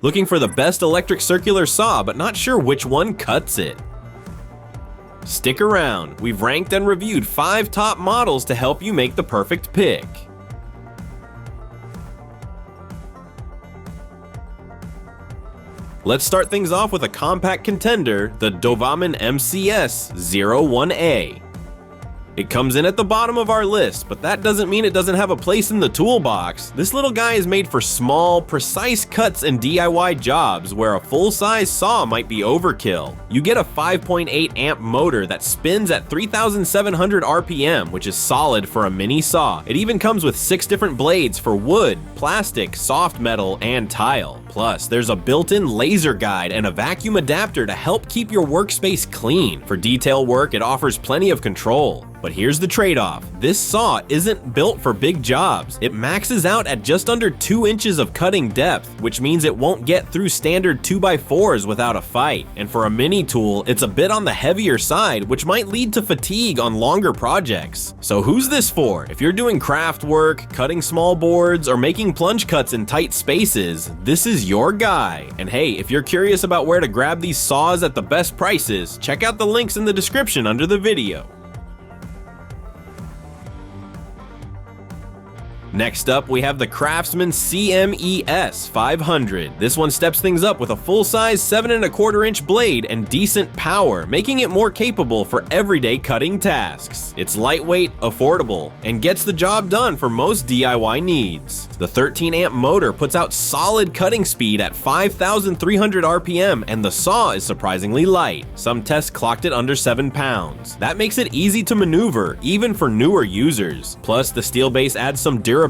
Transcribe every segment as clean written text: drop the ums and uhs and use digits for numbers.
Looking for the best electric circular saw but not sure which one cuts it? Stick around, we've ranked and reviewed 5 top models to help you make the perfect pick. Let's start things off with a compact contender, the DOVAMAN MCS01A. It comes in at the bottom of our list, but that doesn't mean it doesn't have a place in the toolbox. This little guy is made for small, precise cuts and DIY jobs where a full-size saw might be overkill. You get a 5.8 amp motor that spins at 3,700 RPM, which is solid for a mini saw. It even comes with 6 different blades for wood, plastic, soft metal, and tile. Plus, there's a built-in laser guide and a vacuum adapter to help keep your workspace clean. For detail work, it offers plenty of control. But here's the trade-off. This saw isn't built for big jobs. It maxes out at just under 2 inches of cutting depth, which means it won't get through standard 2x4s without a fight. And for a mini tool, it's a bit on the heavier side, which might lead to fatigue on longer projects. So who's this for? If you're doing craft work, cutting small boards, or making plunge cuts in tight spaces, this is your guy. And hey, if you're curious about where to grab these saws at the best prices, check out the links in the description under the video. Next up, we have the CRAFTSMAN CMES500. This one steps things up with a full-size 7¼ inch blade and decent power, making it more capable for everyday cutting tasks. It's lightweight, affordable, and gets the job done for most DIY needs. The 13 amp motor puts out solid cutting speed at 5,300 RPM, and the saw is surprisingly light. Some tests clocked it under 7 pounds. That makes it easy to maneuver, even for newer users. Plus, the steel base adds some durability,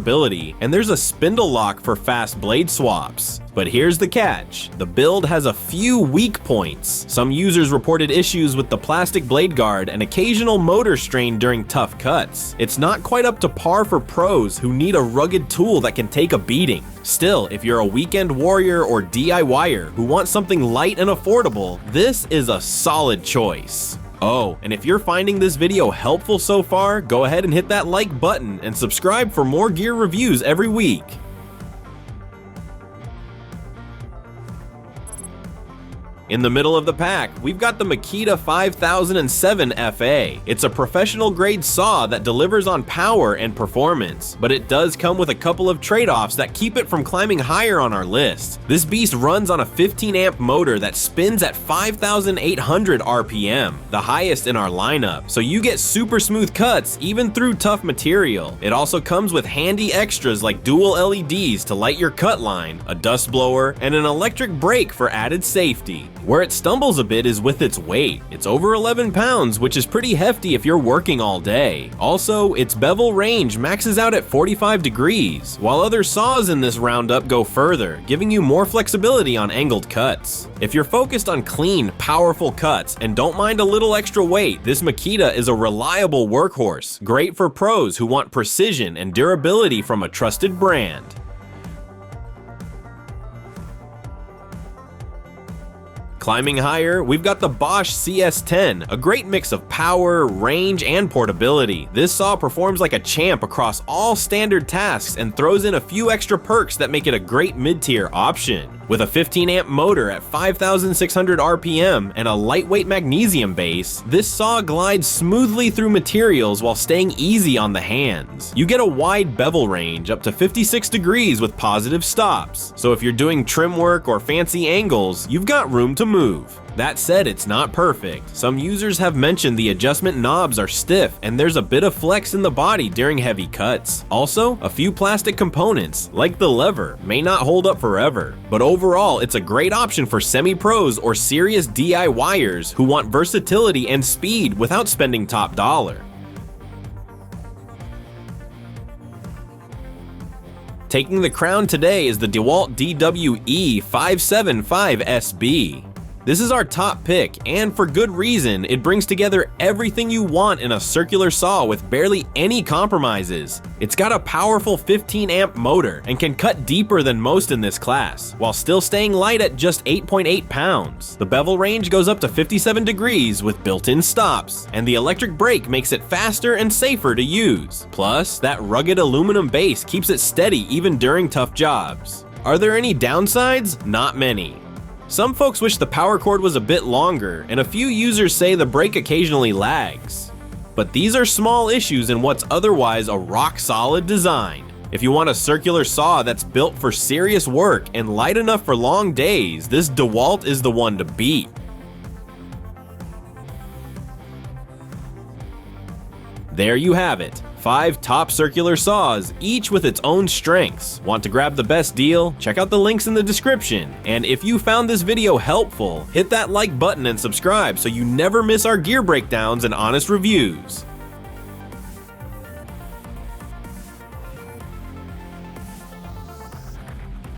and there's a spindle lock for fast blade swaps. But here's the catch. The build has a few weak points. Some users reported issues with the plastic blade guard and occasional motor strain during tough cuts. It's not quite up to par for pros who need a rugged tool that can take a beating. Still, if you're a weekend warrior or DIYer who wants something light and affordable, this is a solid choice. Oh, and if you're finding this video helpful so far, go ahead and hit that like button and subscribe for more gear reviews every week. In the middle of the pack, we've got the Makita 5007 FA. It's a professional grade saw that delivers on power and performance, but it does come with a couple of trade-offs that keep it from climbing higher on our list. This beast runs on a 15 amp motor that spins at 5,800 RPM, the highest in our lineup, so you get super smooth cuts even through tough material. It also comes with handy extras like dual LEDs to light your cut line, a dust blower, and an electric brake for added safety. Where it stumbles a bit is with its weight. It's over 11 pounds, which is pretty hefty if you're working all day. Also, its bevel range maxes out at 45 degrees, while other saws in this roundup go further, giving you more flexibility on angled cuts. If you're focused on clean, powerful cuts and don't mind a little extra weight, this Makita is a reliable workhorse, great for pros who want precision and durability from a trusted brand. Climbing higher, we've got the Bosch CS10, a great mix of power, range, and portability. This saw performs like a champ across all standard tasks and throws in a few extra perks that make it a great mid-tier option. With a 15 amp motor at 5,600 RPM and a lightweight magnesium base, this saw glides smoothly through materials while staying easy on the hands. You get a wide bevel range up to 56 degrees with positive stops, so if you're doing trim work or fancy angles, you've got room to move. That said, it's not perfect. Some users have mentioned the adjustment knobs are stiff and there's a bit of flex in the body during heavy cuts. Also, a few plastic components, like the lever, may not hold up forever. But overall, it's a great option for semi-pros or serious DIYers who want versatility and speed without spending top dollar. Taking the crown today is the DEWALT DWE575SB. This is our top pick, and for good reason. It brings together everything you want in a circular saw with barely any compromises. It's got a powerful 15 amp motor and can cut deeper than most in this class, while still staying light at just 8.8 pounds. The bevel range goes up to 57 degrees with built-in stops, and the electric brake makes it faster and safer to use. Plus, that rugged aluminum base keeps it steady even during tough jobs. Are there any downsides? Not many. Some folks wish the power cord was a bit longer, and a few users say the brake occasionally lags. But these are small issues in what's otherwise a rock-solid design. If you want a circular saw that's built for serious work and light enough for long days, this DEWALT is the one to beat. There you have it. 5 top circular saws, each with its own strengths. Want to grab the best deal? Check out the links in the description. And if you found this video helpful, hit that like button and subscribe so you never miss our gear breakdowns and honest reviews.